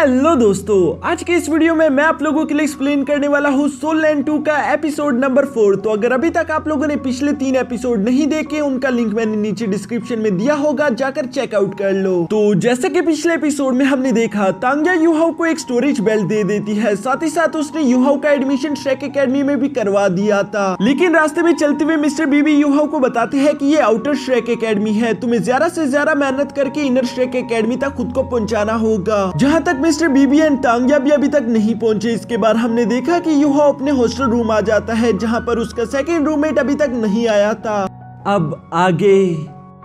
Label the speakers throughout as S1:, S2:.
S1: Hello दोस्तों, आज के इस वीडियो में मैं आप लोगों के लिए एक्सप्लेन करने वाला हूँ सोल लैंड 2 का एपिसोड नंबर 4। तो अगर अभी तक आप लोगों ने पिछले 3 एपिसोड नहीं देखे, उनका लिंक मैंने नीचे डिस्क्रिप्शन में दिया होगा, जाकर चेकआउट कर लो। तो जैसे कि पिछले एपिसोड में हमने देखा, तांग्या युहाओ को एक स्टोरेज बेल्ट दे देती है, साथ ही साथ उसने युहाओ का एडमिशन श्रेक एकेडमी में भी करवा दिया था। लेकिन रास्ते में चलते हुए मिस्टर बीबी युहाओ को बताते हैं कि ये आउटर श्रेक एकेडमी है, तुम्हें ज्यादा से ज्यादा मेहनत करके इनर श्रेक एकेडमी तक खुद को पहुंचाना होगा, जहां तक मिस्टर बीबी एंड तांग्या भी अभी तक नहीं पहुंचे। इसके बाद हमने देखा कि युहाओ अपने हॉस्टल रूम आ जाता है, जहां पर उसका सेकंड रूममेट अभी तक नहीं आया था। अब आगे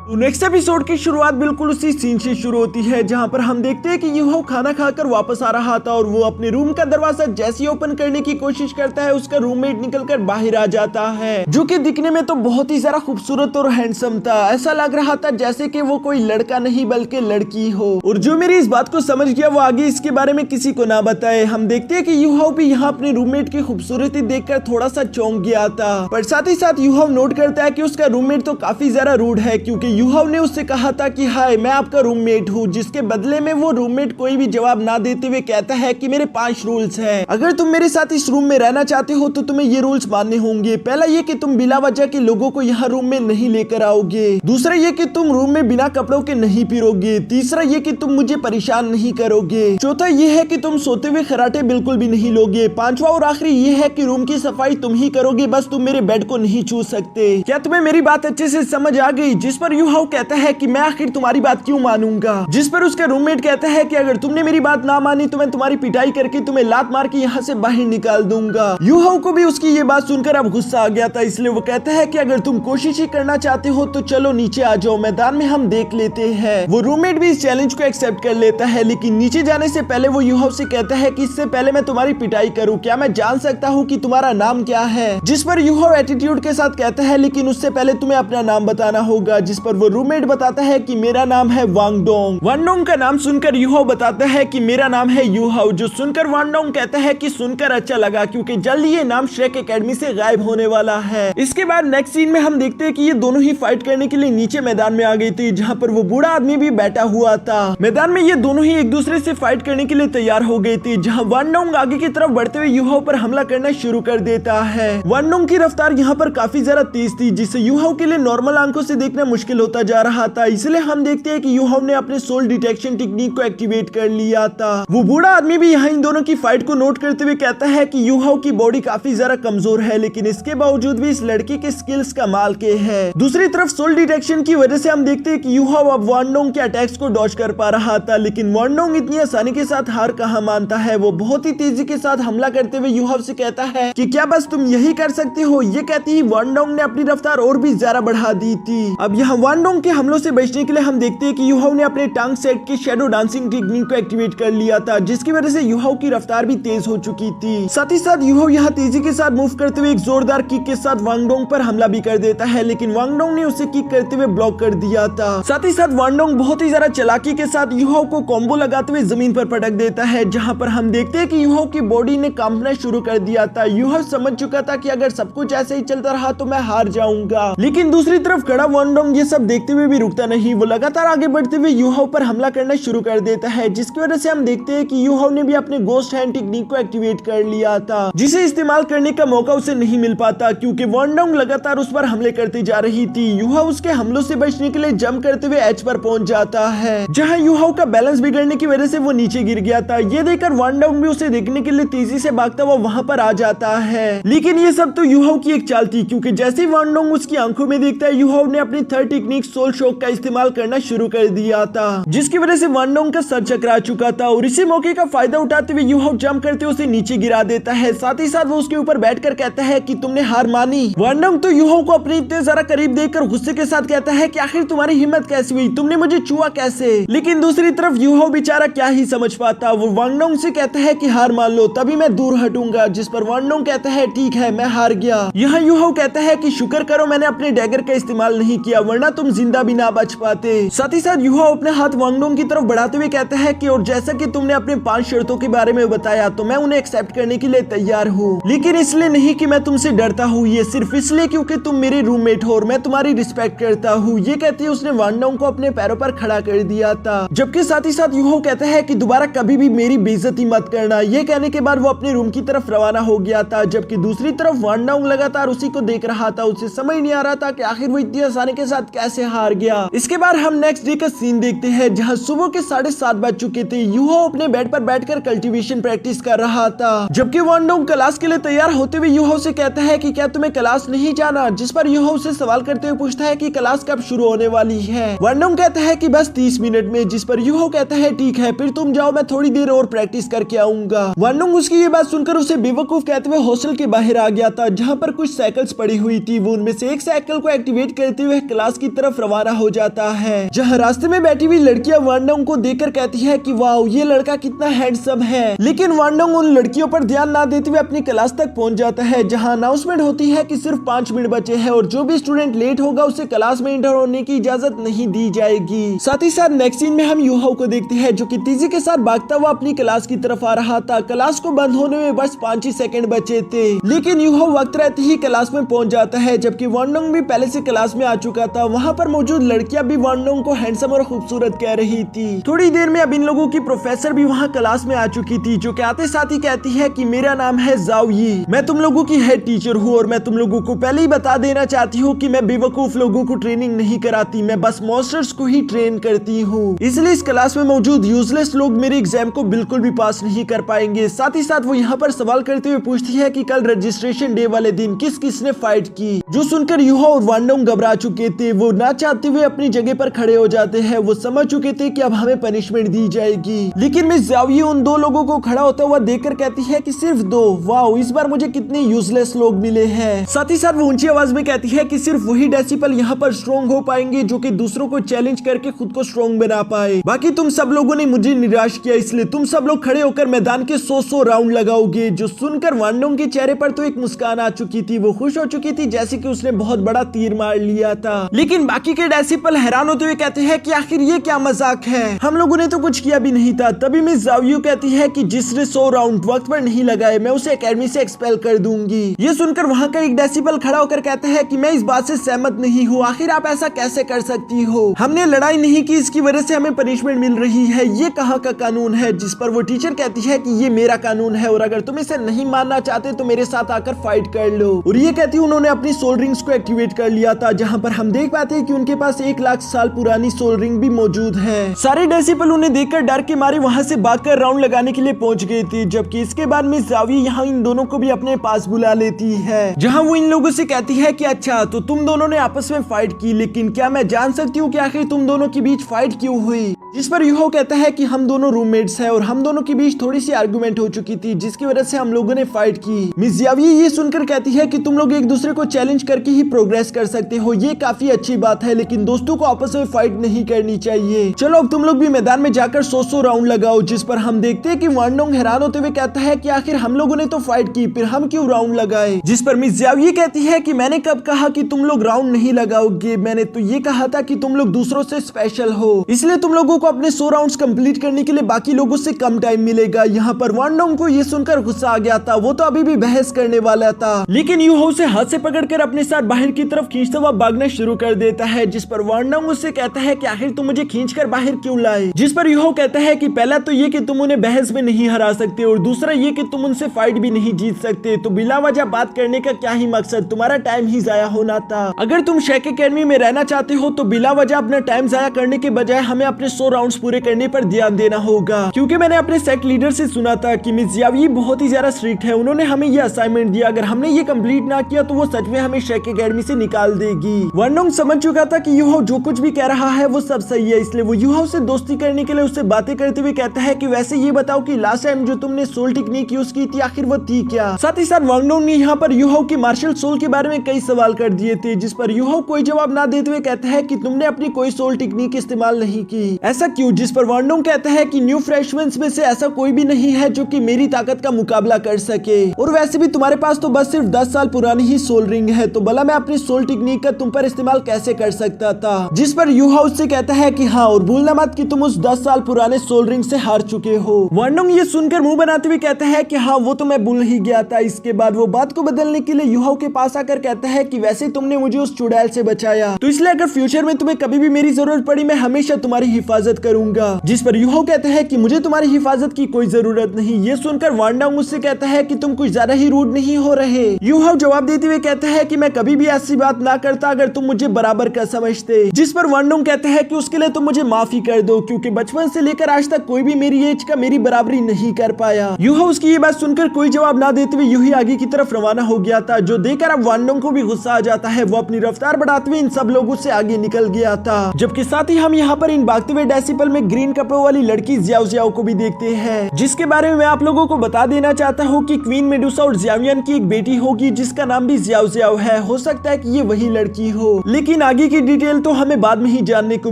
S1: नेक्स्ट एपिसोड की शुरुआत बिल्कुल उसी सीन से शुरू होती है, जहां पर हम देखते हैं कि युहाओ खाना खाकर वापस आ रहा था और वो अपने रूम का दरवाजा जैसे ही ओपन करने की कोशिश करता है, उसका रूममेट निकलकर बाहर आ जाता है, जो कि दिखने में तो बहुत ही ज्यादा खूबसूरत और हैंडसम था। ऐसा लग रहा था जैसे कि वो कोई लड़का नहीं बल्कि लड़की हो। और जो मेरी इस बात को समझ गया वो आगे इसके बारे में किसी को ना बताए। हम देखते हैं कि युहाओ भी यहाँ अपने रूममेट की खूबसूरती देखकर थोड़ा सा चौंक गया था, पर साथ ही साथ युहाओ नोट करता है कि उसका रूममेट तो काफी ज्यादा रूड है, क्योंकि युहाओ ने उससे कहा था कि हाय मैं आपका रूममेट हूँ, जिसके बदले में वो रूममेट कोई भी जवाब ना देते हुए कहता है कि मेरे 5 रूल्स हैं, अगर तुम मेरे साथ इस रूम में रहना चाहते हो तो तुम्हें ये रूल्स मानने होंगे। पहला ये कि तुम बिना वजह के लोगों को यहाँ रूम में नहीं लेकर आओगे, दूसरा ये कि तुम रूम में बिना कपड़ों के नहीं फिरोगे, तीसरा ये कि तुम मुझे परेशान नहीं करोगे, चौथा ये है कि तुम सोते हुए खराटे बिल्कुल भी नहीं लोगे, पांचवा और आखिरी ये है कि रूम की सफाई तुम ही करोगे, बस तुम मेरे बेड को नहीं छू सकते। क्या तुम्हें मेरी बात अच्छे से समझ आ गई? जिस पर युहाओ कहता है कि मैं आखिर तुम्हारी बात क्यों मानूंगा, जिस पर उसका रूममेट कहता है कि अगर तुमने मेरी बात ना मानी तो मैं तुम्हारी पिटाई करके तुम्हें लात मार के यहाँ से बाहर निकाल दूंगा। युहाओ को भी उसकी ये बात सुनकर अब गुस्सा आ गया था, इसलिए वो कहता है कि अगर तुम कोशिश ही करना चाहते हो तो चलो नीचे आ जाओ, मैदान में हम देख लेते हैं। वो रूममेट भी इस चैलेंज को एक्सेप्ट कर लेता है, लेकिन नीचे जाने से पहले वो युहाओ से कहता है कि इससे पहले मैं तुम्हारी पिटाई करूँ, क्या मैं जान सकता हूँ कि तुम्हारा नाम क्या है? जिस पर युहाओ एटीट्यूड के साथ कहता है लेकिन उससे पहले तुम्हें अपना नाम बताना होगा, जिस पर वो रूममेट बताता है कि मेरा नाम है वांगडोंग। वांगडोंग का नाम सुनकर युहाओ बताता है कि मेरा नाम है युहाओ, जो सुनकर वांगडोंग कहता है कि सुनकर अच्छा लगा, क्योंकि जल्द ये नाम श्रेक एकेडमी से गायब होने वाला है। इसके बाद नेक्स्ट सीन में हम देखते हैं कि ये दोनों ही फाइट करने के लिए नीचे मैदान में आ गई थी, जहां पर वो बूढ़ा आदमी भी बैठा हुआ था। मैदान में ये दोनों ही एक दूसरे से फाइट करने के लिए तैयार हो गई थी, जहां वांगडोंग आगे की तरफ बढ़ते हुए युहाओ पर हमला करना शुरू कर देता है। वांगडोंग की रफ्तार यहाँ पर काफी ज्यादा तेज थी, जिससे युहाओ के लिए नॉर्मल आंखों से देखना मुश्किल होता जा रहा था। इसलिए हम देखते हैं कि युहाओ ने अपने सोल डिटेक्शन टेक्निक को एक्टिवेट कर लिया था। वो बूढ़ा आदमी भी यहाँ इन दोनों की फाइट को नोट करते हुए कहता है कि युहाओ की बॉडी काफी ज्यादा कमजोर है, लेकिन इसके बावजूद भी इस लड़के के स्किल्स कमाल के हैं। दूसरी तरफ सोल डिटेक्शन की वजह से हम देखते हैं कि युहाओ अब वांगडोंग के अटैक्स को डॉज कर पा रहा था, लेकिन वांगडोंग इतनी आसानी के साथ हार कहाँ मानता है। वो बहुत ही तेजी के साथ हमला करते हुए युहाओ से कहता है कि क्या बस तुम यही कर सकते हो? ये कहती ही वांगडोंग ने अपनी रफ्तार और भी ज्यादा बढ़ा दी थी। अब यहाँ वांगडोंग के हमलों से बचने के लिए हम देखते हैं कि युहाओ ने अपने टांग सेट के शैडो डांसिंग टेक्निक को एक्टिवेट कर लिया था, जिसकी वजह से युहाओ की रफ्तार भी तेज हो चुकी थी। साथ ही साथ युहाओ यहाँ तेजी के साथ मूव करते हुए एक जोरदार किक के साथ वांगडोंग पर हमला भी कर देता है, लेकिन वांगडोंग ने उसे किक करते हुए ब्लॉक कर दिया था। साथ ही साथ वांगडोंग बहुत ही ज्यादा चालाकी के साथ युहाओ को कॉम्बो लगाते हुए जमीन पर पटक देता है, जहाँ पर हम देखते हैं कि युहाओ की बॉडी ने कांपना शुरू कर दिया था। युहाओ समझ चुका था कि अगर सब कुछ ऐसे ही चलता रहा तो मैं हार जाऊंगा, लेकिन दूसरी तरफ खड़ा वांगडोंग ये सब देखते हुए भी रुकता नहीं। वो लगातार आगे बढ़ते हुए युहाओ पर हमला करना शुरू कर देता है, जिसकी वजह से हम देखते हैं कि युहाओ ने भी अपने गोस्ट हैंड टेक्निक को एक्टिवेट कर लिया था, जिसे इस्तेमाल करने का मौका उसे नहीं मिल पाता, क्योंकि वांगडोंग लगातार उस पर हमले करती जा रही थी। युहाओ उसके हमलों से बचने के लिए जंप करते हुए एज पर पहुंच जाता है, जहां युहाओ का बैलेंस बिगड़ने की वजह से वो नीचे गिर गया था। ये देखकर वांगडोंग भी उसे देखने के लिए तेजी से भागता हुआ वहां पर आ जाता है, लेकिन ये सब तो युहाओ की एक चाल थी, क्योंकि जैसे ही वांगडोंग उसकी आंखों में देखता है, युहाओ ने अपनी थर्ड टेक्निक सोल शॉक का इस्तेमाल करना शुरू कर दिया था, जिसकी वजह से वांगडोंग का सर चकरा चुका था। और इसी मौके का फायदा उठाते हुए युहाओ जंप करते उसे नीचे गिरा देता है। साथ ही साथ वो उसके ऊपर बैठकर कहता है कि तुमने हार मानी। वांगडोंग तो युहाओ को अपने इतने जरा करीब देखकर गुस्से के साथ कहता है कि आखिर तुम्हारी हिम्मत कैसे हुई, तुमने मुझे छुआ कैसे? लेकिन दूसरी तरफ युहाओ बेचारा क्या ही समझ पाता। वो वांगडोंग से कहता है कि हार मान लो, तभी मैं दूर हटूंगा, जिस पर वांगडोंग कहता है ठीक है मैं हार गया। यहाँ युहाओ कहता है कि शुक्र करो मैंने अपने डैगर का इस्तेमाल नहीं किया, वरना तुम जिंदा भी ना बच पाते। साथ ही साथ युहो अपने हाथ वांगडोंग की तरफ बढ़ाते हुए कहता है कि और जैसा कि तुमने अपने 5 शर्तों के बारे में बताया तो मैं उन्हें एक्सेप्ट करने के लिए तैयार हूँ, लेकिन इसलिए नहीं कि मैं तुमसे डरता हूँ, ये सिर्फ इसलिए क्योंकि तुम मेरे रूममेट हो और मैं तुम्हारी रिस्पेक्ट करता हूँ। ये कहते ही उसने वांगडोंग को अपने पैरों पर खड़ा कर दिया था। जबकि साथ ही साथ युहो कहता है कि दोबारा कभी भी मेरी बेइज्जती मत करना। ये कहने के बाद वो अपने रूम की तरफ रवाना हो गया था, जबकि दूसरी तरफ वांगडोंग लगातार उसी को देख रहा था। उसे समझ नहीं आ रहा था कि आखिर वो इतनी आसानी के साथ कैसे हार गया। इसके बाद हम नेक्स्ट डे का सीन देखते हैं जहाँ सुबह के 7:30 बज चुके थे। युहो अपने बेड पर बैठकर कल्टीवेशन प्रैक्टिस कर रहा था, जबकि वांगडोंग क्लास के लिए तैयार होते हुए युहो से कहता है कि क्या तुम्हें क्लास नहीं जाना, जिस पर युहो उसे सवाल करते हुए पूछता है कि क्लास कब शुरू होने वाली है। वांगडोंग कहता है कि बस 30 मिनट में, जिस पर युहो कहता है ठीक है फिर तुम जाओ, मैं थोड़ी देर और प्रैक्टिस करके आऊंगा। वांगडोंग उसकी ये बात सुनकर उसे बेवकूफ कहते हुए हॉस्टल के बाहर आ गया था, जहाँ पर कुछ साइकिल्स पड़ी हुई थी। वो उनमें से एक साइकिल को एक्टिवेट करते हुए क्लास की तरफ रवाना हो जाता है, जहाँ रास्ते में बैठी हुई लड़कियां वांगडोंग को देखकर कहती है कि वाओ ये लड़का कितना हैंडसम है। लेकिन वांगडोंग उन लड़कियों पर ध्यान ना देते हुए अपनी क्लास तक पहुंच जाता है, जहां अनाउंसमेंट होती है कि सिर्फ 5 मिनट बचे हैं और जो भी स्टूडेंट लेट होगा उसे क्लास में एंटर होने की इजाजत नहीं दी जाएगी। साथ ही साथ नेक्स्ट सीन में हम युहो को देखते हैं जो कि तेजी के साथ भागता हुआ अपनी क्लास की तरफ आ रहा था। क्लास को बंद होने में बस 5 ही सेकंड बचे थे, लेकिन युहो वक्त रहते ही क्लास में पहुंच जाता है, जबकि वांगडोंग भी पहले से क्लास में आ चुका था। वहाँ पर मौजूद लड़कियां भी वांगडोंग को हैंडसम और खूबसूरत कह रही थी। थोड़ी देर में अब इन लोगों की प्रोफेसर भी वहाँ क्लास में आ चुकी थी, जो कि आते साथ ही कहती है कि मेरा नाम है जाओ यी, मैं तुम लोगों की हेड टीचर हूँ और मैं तुम लोगों को पहले ही बता देना चाहती हूँ कि मैं बेवकूफ लोगों को ट्रेनिंग नहीं कराती, मैं बस मॉन्स्टर्स को ही ट्रेन करती हूँ। इसलिए इस क्लास में मौजूद यूजलेस लोग मेरे एग्जाम को बिल्कुल भी पास नहीं कर पाएंगे। साथ ही साथ वो यहाँ पर सवाल करते हुए पूछती है कि कल रजिस्ट्रेशन डे वाले दिन किस किस ने फाइट की, जो सुनकर युहो और वांगडोंग घबरा चुके थे। वो ना चाहते हुए अपनी जगह पर खड़े हो जाते हैं। वो समझ चुके थे कि अब हमें पनिशमेंट दी जाएगी, लेकिन मिस जाओ यी उन 2 लोगों को खड़ा होता हुआ देखकर कहती है कि सिर्फ 2, वाओ इस बार मुझे कितने यूजलेस लोग मिले हैं। साथ ही साथ वो ऊंची आवाज में कहती है कि सिर्फ वही डेसिबल यहाँ पर स्ट्रॉन्ग हो पाएंगे जो कि दूसरों को चैलेंज करके खुद को स्ट्रॉन्ग बना पाए। बाकी तुम सब लोगों ने मुझे निराश किया, इसलिए तुम सब लोग खड़े होकर मैदान के 100 राउंड लगाओगे। जो सुनकर वांगडोंग के चेहरे पर तो एक मुस्कान आ चुकी थी। वो खुश हो चुकी थी जैसे कि उसने बहुत बड़ा तीर मार लिया था। लेकिन बाकी के डेसिबल हैरान होते हुए कहते हैं कि आखिर ये क्या मजाक है, हम लोगों ने तो कुछ किया भी नहीं था। तभी मिस जाओ यी कहती है कि जिसने 100 राउंड वक्त पर नहीं लगाए मैं उसे एकेडमी से एक्सपेल कर दूंगी। ये सुनकर वहाँ का एक डेसिबल खड़ा होकर कहता है कि मैं इस बात से सहमत नहीं हूँ, आखिर आप ऐसा कैसे कर सकती हो, हमने लड़ाई नहीं की, इसकी वजह से हमें पनिशमेंट मिल रही है, ये कहाँ का कानून है। जिस पर वो टीचर कहती है कि ये मेरा कानून है और अगर तुम इसे नहीं मानना चाहते तो मेरे साथ आकर फाइट कर लो। और ये कहती उन्होंने अपनी सोल रिंग्स को एक्टिवेट कर लिया था, जहाँ पर हम देख पाते हैं कि उनके पास 1 लाख साल पुरानी सोल रिंग भी मौजूद है। सारे डेसिबल उन्हें देखकर डर के मारे वहाँ से भागकर राउंड लगाने के लिए पहुंच गए थे, जबकि इसके बाद मिस जाओ यी यहाँ इन दोनों को भी अपने पास बुला लेती है, जहाँ वो इन लोगों से कहती है कि अच्छा तो तुम दोनों ने आपस में फाइट की, लेकिन क्या मैं जान सकती हूँ कि आखिर तुम दोनों के बीच फाइट क्यों हुई। जिस पर युहो कहता है कि हम दोनों रूममेट्स हैं और हम दोनों के बीच थोड़ी सी आर्गुमेंट हो चुकी थी, जिसकी वजह से हम लोगों ने फाइट की। मिस जाओ यी ये सुनकर कहती है कि तुम लोग एक दूसरे को चैलेंज करके ही प्रोग्रेस कर सकते हो, ये काफी अच्छी बात है, लेकिन दोस्तों को आपस में फाइट नहीं करनी चाहिए। चलो अब तुम लोग भी मैदान में जाकर 100 राउंड लगाओ। जिस पर हम देखते हैं कि वांगडोंग हैरान होते हुए कहता है कि आखिर हम लोगों ने तो फाइट की, फिर हम क्यों राउंड लगाए। जिस पर मिस जाओ यी कहती है कि मैंने कब कहा कि तुम लोग राउंड नहीं लगाओगे, मैंने तो ये कहा था कि तुम लोग दूसरों से स्पेशल हो, इसलिए तुम लोगों को अपने 100 राउंड्स कंप्लीट करने के लिए बाकी लोगों से कम टाइम मिलेगा। यहाँ पर वांगडोंग को ये सुनकर गुस्सा आ गया था, वो तो अभी भी बहस करने वाला था, लेकिन युहो उसे हाथ से पकड़कर अपने साथ बाहर की तरफ खींचता हुआ भागना शुरू कर देता है। जिस पर वांगडोंग उससे कहता है कि आखिर तुम मुझे खींचकर बाहर क्यों लाए। जिस पर युहो कहता है कि पहला तो ये कि तुम उन्हें बहस में नहीं हरा सकते और दूसरा ये कि तुम उनसे फाइट भी नहीं जीत सकते, तो बिला वजह बात करने का क्या ही मकसद, तुम्हारा टाइम ही जाया होना था। अगर तुम शेक एकेडमी में रहना चाहते हो तो बिला वजह अपना टाइम जाया करने के बजाय हमें अपने 100 राउंड्स पूरे करने पर ध्यान देना होगा, क्योंकि मैंने अपने सेक्ट लीडर से सुना था कि मिस जाओ यी बहुत ही ज्यादा स्ट्रिक्ट है, उन्होंने हमें ये असाइनमेंट दिया, अगर हमने ये कंप्लीट ना किया तो वो सच में हमें शेक एकेडमी से निकाल देगी। वांगडोंग समझ चुका था कि युहो जो कुछ भी कह रहा है वो सब सही है, इसलिए वो युहो से दोस्ती करने के लिए उससे बातें करते हुए कहता है कि वैसे ये बताओ कि लास्ट टाइम जो तुमने सोल टेक्निक यूज की थी आखिर वो थी क्या। साथ ही साथ वांगडोंग ने यहाँ पर युहो की मार्शल सोल के बारे में कई सवाल कर दिए थे, जिस पर युहो कोई जवाब ना देते हुए कहता है कि तुमने अपनी कोई सोल टेक्निक इस्तेमाल नहीं की, ऐसा क्यों? जिस पर वांडोंग कहता है कि न्यू फ्रेशमैन में से ऐसा कोई भी नहीं है जो कि मेरी ताकत का मुकाबला कर सके, और वैसे भी तुम्हारे पास तो बस सिर्फ 10 साल पुरानी ही सोल रिंग है, तो भला मैं अपनी सोल टेक्निक का तुम पर इस्तेमाल कैसे कर सकता था? जिस पर यूहा उससे कहता है कि हाँ, और भूलना मत कि तुम उस 10 साल पुराने सोल रिंग से हार चुके हो। वांडोंग ये सुनकर मुंह बनाते हुए कहता है कि हाँ, वो तो मैं भूल ही गया था। इसके बाद वो बात को बदलने के लिए यूहा के पास आकर कहता है कि वैसे तुमने मुझे उस चुड़ैल से बचाया, तो इसलिए अगर फ्यूचर में तुम्हें कभी भी मेरी जरूरत पड़ी मैं हमेशा तुम्हारी हिफाजत करूंगा। जिस पर यूहा कहता है कि मुझे तुम्हारी हिफाजत की कोई जरूरत नहीं। ये सुनकर वांडोंग उससे कहता है कि तुम कुछ ज्यादा ही रूड नहीं हो रहे? यूहा जवाब देते हुए कहता है कि मैं कभी भी ऐसी बात ना करता अगर तुम मुझे बराबर का समझते। जिस पर वांडोंग कहता है कि उसके लिए तुम मुझे माफी कर दो, क्योंकि बचपन से लेकर आज तक कोई भी मेरी एज का मेरी बराबरी नहीं कर पाया। यूहा उसकी ये बात सुनकर कोई जवाब ना देते हुए यूं ही आगे की तरफ रवाना हो गया था, जो देखकर अब वांडोंग को भी गुस्सा आ जाता है। वो अपनी रफ्तार बढ़ाते हुए इन सब लोगों से आगे निकल गया था। जबकि साथ ही हम यहाँ पर इन भागते हुए डेसिबल में ग्रीन कपड़ों वाली लड़की जियाओ जियाओ को भी देखते हैं, जिसके बारे में मैं आप लोगों को बता देना चाहता हूँ कि क्वीन मेडुसा और जियावियन की एक बेटी होगी जिसका नाम भी जियाओ जियाओ है। हो सकता है कि ये वही लड़की हो, लेकिन आगे की डिटेल तो हमें बाद में ही जानने को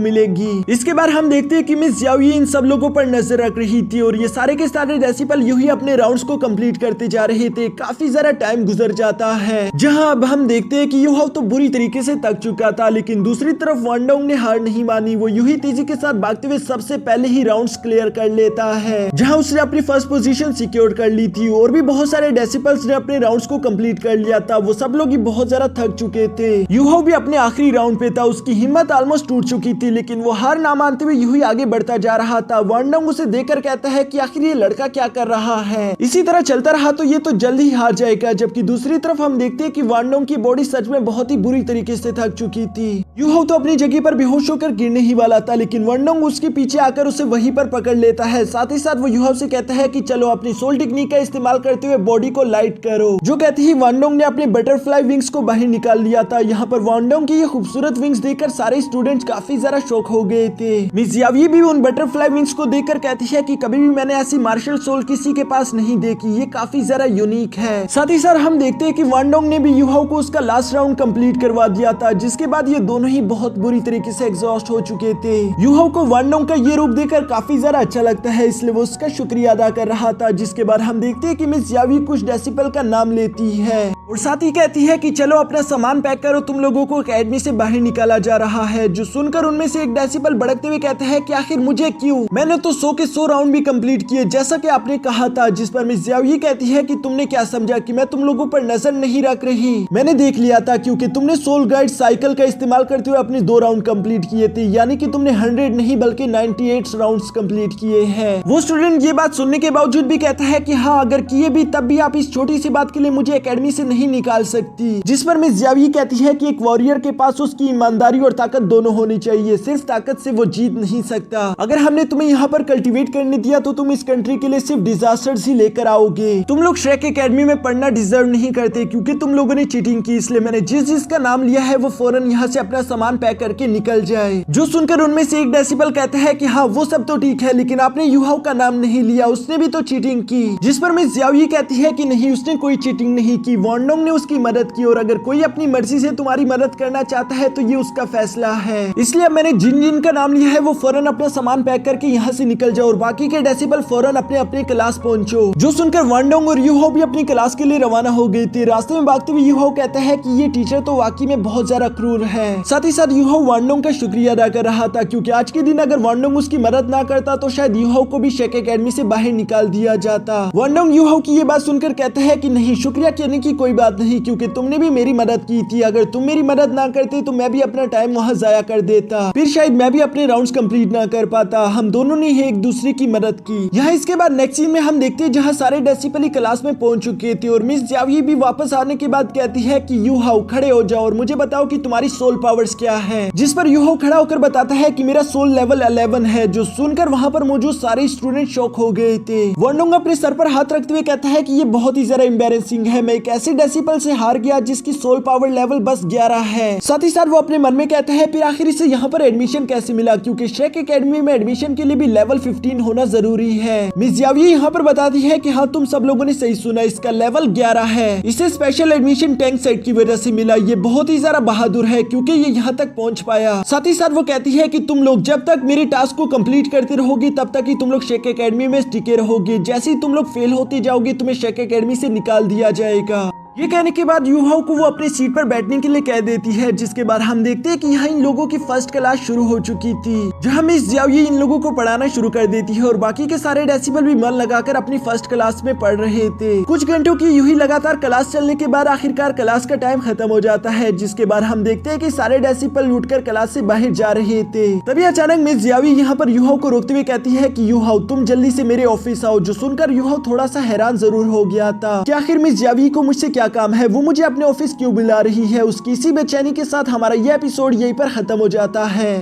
S1: मिलेगी। इसके बाद हम देखते हैं कि मिस जियाओ इन सब लोगों पर नजर रख रही थी, और ये सारे के सारे डेसिबल यूं ही अपने राउंड्स को कंप्लीट करते जा रहे थे। काफी ज्यादा टाइम गुजर जाता है, जहां अब हम देखते हैं कि यूहा तो बुरी तरीके से थक चुका था, लेकिन दूसरी तरफ वांडोंग ने हार नहीं मानी। वो यूं ही तेजी के साथ भागते हुए सबसे पहले ही राउंड्स क्लियर कर लेता है, जहां उसने अपनी फर्स्ट पोजीशन सिक्योर कर ली थी। और भी बहुत सारे डेसिबल्स ने अपने राउंड्स को कंप्लीट कर लिया था। वो सब लोग ही बहुत ज्यादा थक चुके थे। यूहा भी अपने आखिरी राउंड पे था, उसकी हिम्मत ऑलमोस्ट टूट चुकी थी, लेकिन वो हार ना मानते हुए यूं ही आगे बढ़ता जा रहा था। वांडोंग उसे देखकर कहता है कि आखिर ये लड़का क्या कर रहा है? इसी तरह चलता रहा तो ये तो जल्द ही हार जाएगा। जबकि दूसरी तरफ हम देखते हैं कि वांडोंग की बॉडी सच में बहुत ही बुरी तरीके से थक चुकी थी। यूहा तो अपनी जगह पर बेहोश होकर गिरने ही वाला था, लेकिन वांडोंग उसके पीछे आकर उसे वहीं पर पकड़ लेता है। साथ ही साथ वो यूहा से कहता है कि चलो अपनी सोल टेक्निक का इस्तेमाल करते हुए बॉडी को लाइट करो। जो कहते ही वांडोंग ने अपने बटरफ्लाई विंग्स को बाहर निकाल लिया था। यहाँ पर वांडोंग की ये खूबसूरत विंग्स देखकर सारे स्टूडेंट्स काफी ज्यादा शॉक हो गए थे। मिस जियावी भी उन बटरफ्लाई विंग्स को देखकर कहती है कि कभी भी मैंने ऐसी मार्शल सोल किसी के पास नहीं देखी, ये काफी ज्यादा यूनिक है। साथ ही साथ हम देखते हैं कि वांडोंग ने भी यूहा को उसका लास्ट राउंड कंप्लीट करवा दिया था, जिसके बाद ये दोनों ही बहुत बुरी तरीके से एग्जॉस्ट हो चुके थे। यूहा को वांडोंग का ये रूप देखकर काफी ज्यादा अच्छा लगता है, इसलिए वो उसका शुक्रिया अदा कर रहा था। जिसके बाद हम देखते हैं कि मिस जियावी कुछ डेसिबल का नाम लेती है और साथ ही कहती है कि चलो अपना सामान पैक करो, तुम लोगों को एकेडमी से बाहर निकाला जा रहा है। जो सुनकर उनमें से एक डेसिबल भड़कते हुए कहता है कि आखिर मुझे क्यों? मैंने तो 100 के 100 राउंड भी कंप्लीट किए जैसा कि आपने कहा था। जिस पर मिस जियावी कहती है कि तुमने क्या समझा कि मैं तुम लोगों पर नजर नहीं रख रही? मैंने देख लिया था, क्योंकि तुमने सोल गाइड साइकिल का इस्तेमाल करते हुए अपने 2 राउंड कंप्लीट किए थे, यानी कि तुमने 100 नहीं बल्कि 98 राउंड्स कंप्लीट किए हैं। वो स्टूडेंट ये बात सुनने के बावजूद भी कहता है कि हाँ, अगर किए भी तब भी आप इस छोटी सी बात के लिए मुझे एकेडमी से नहीं निकाल सकती। जिस पर मिस जियावी कहती है कि एक वॉरियर के पास उसकी ईमानदारी और ताकत दोनों होनी चाहिए, सिर्फ ताकत से वो जीत नहीं सकता। अगर हमने तुम्हें यहाँ पर कल्टीवेट करने दिया तो तुम इस कंट्री के लिए सिर्फ डिजास्टर्स ही लेकर आओगे। तुम लोग श्रेक एकेडमी में पढ़ना डिजर्व नहीं करते, क्योंकि तुम लोगों ने चीटिंग की। इसलिए मैंने जिसका नाम लिया है वो फौरन यहाँ से अपना सामान पैक करके निकल जाए। जो सुनकर उनमें से एक डेसिबल कहता है कि हाँ, वो सब तो ठीक है, लेकिन आपने यूहा का नाम नहीं लिया, उसने भी तो चीटिंग की। जिस पर मिस जियावी कहती है कि नहीं, उसने कोई चीटिंग नहीं की, वांडोंग ने उसकी मदद की, और अगर कोई अपनी मर्जी से तुम्हारी मदद करना चाहता है तो ये उसका फैसला है। इसलिए अब मैंने जिन का नाम लिया है वो फौरन अपना सामान पैक करके यहाँ से निकल जाओ, और बाकी के डेसिबल फौरन अपने अपने क्लास पहुंचो। जो सुनकर वांडोंग और यूहा भी अपनी क्लास के लिए रवाना हो गए थे। रास्ते में भागते हुए यूहा कहता है कि ये टीचर तो वाकई में बहुत ज्यादा क्रूर है। साथ ही साथ यूहा वांडोंग का शुक्रिया अदा कर रहा था, क्योंकि आज के दिन अगर वांडोंग उसकी मदद ना करता तो शायद यूहा को भी शेक एकेडमी से बाहर निकाल दिया जाता। वांडोंग यूहा की ये बात सुनकर कहता है कि नहीं, शुक्रिया कहने की कोई बात नहीं, क्योंकि तुमने भी मेरी मदद की थी। अगर तुम मेरी मदद ना करते तो मैं भी अपना टाइम वहाँ जाया कर देता, फिर शायद मैं भी अपने राउंड्स कंप्लीट ना कर पाता। हम दोनों ने ही एक दूसरे की मदद की। यहाँ इसके बाद नेक्स्ट सीन में हम देखते हैं जहाँ सारे डेसिबल क्लास में पहुंच चुके थे, और मिस जियावी भी वापस आने के बाद कहती है कि यूहा खड़े हो जाओ और मुझे बताओ कि तुम्हारी सोल पावर्स क्या है। जिस पर यूहा खड़ा होकर बताता है कि मेरा सोल लेवल 11 है। जो सुनकर वहाँ पर मौजूद सारे स्टूडेंट शॉक हो गए थे। वांडोंग अपने सर पर हाथ रखते हुए कहता है कि ये बहुत ही ज्यादा एम्बैरेसिंग है। मैं एक ऐसे डेसिबल से हार गया, जिसकी सोल पावर लेवल बस 11 है। साथ ही साथ वो अपने मन में कहता है फिर आखिर से यहाँ पर एडमिशन कैसे मिला, क्योंकि शेक एकेडमी में एडमिशन के लिए भी लेवल 15 होना जरूरी है। मिस यावी यहाँ पर बताती है कि हाँ तुम सब लोगों ने सही सुना, इसका लेवल 11 है। इसे स्पेशल एडमिशन टैंक सेट की वजह से मिला। ये बहुत ही ज्यादा बहादुर है क्योंकि ये यहाँ तक पहुँच पाया। साथ ही साथ वो कहती है कि तुम लोग जब तक मेरे टास्क को कंप्लीट करते रहोगी तब तक ही तुम लोग शेक एकेडमी में टिके रहोगे। जैसे ही तुम लोग फेल होती जाओगे तुम्हें शेक एकेडमी से निकाल दिया जाएगा। ये कहने के बाद यूहाओ को वो अपनी सीट पर बैठने के लिए कह देती है, जिसके बाद हम देखते हैं कि यहाँ इन लोगों की फर्स्ट क्लास शुरू हो चुकी थी, जहाँ मिस जियावी इन लोगों को पढ़ाना शुरू कर देती है और बाकी के सारे डेसिबल भी मन लगाकर अपनी फर्स्ट क्लास में पढ़ रहे थे। कुछ घंटों की यूं ही लगातार क्लास चलने के बाद आखिरकार क्लास का टाइम खत्म हो जाता है, जिसके बाद हम देखते हैं कि सारे डेसिबल लूटकर क्लास से बाहर जा रहे थे। तभी अचानक मिस जियावी यहाँ पर यूहाओ को रोकते हुए कहती है कि यूहाओ तुम जल्दी से मेरे ऑफिस आओ। जो सुनकर यूहाओ थोड़ा सा हैरान जरूर हो गया था कि आखिर मिस जियावी को मुझसे क्या काम है, वो मुझे अपने ऑफिस क्यों बुला रही है। उसकी इसी बेचैनी के साथ हमारा ये एपिसोड यहीं पर खत्म हो जाता है।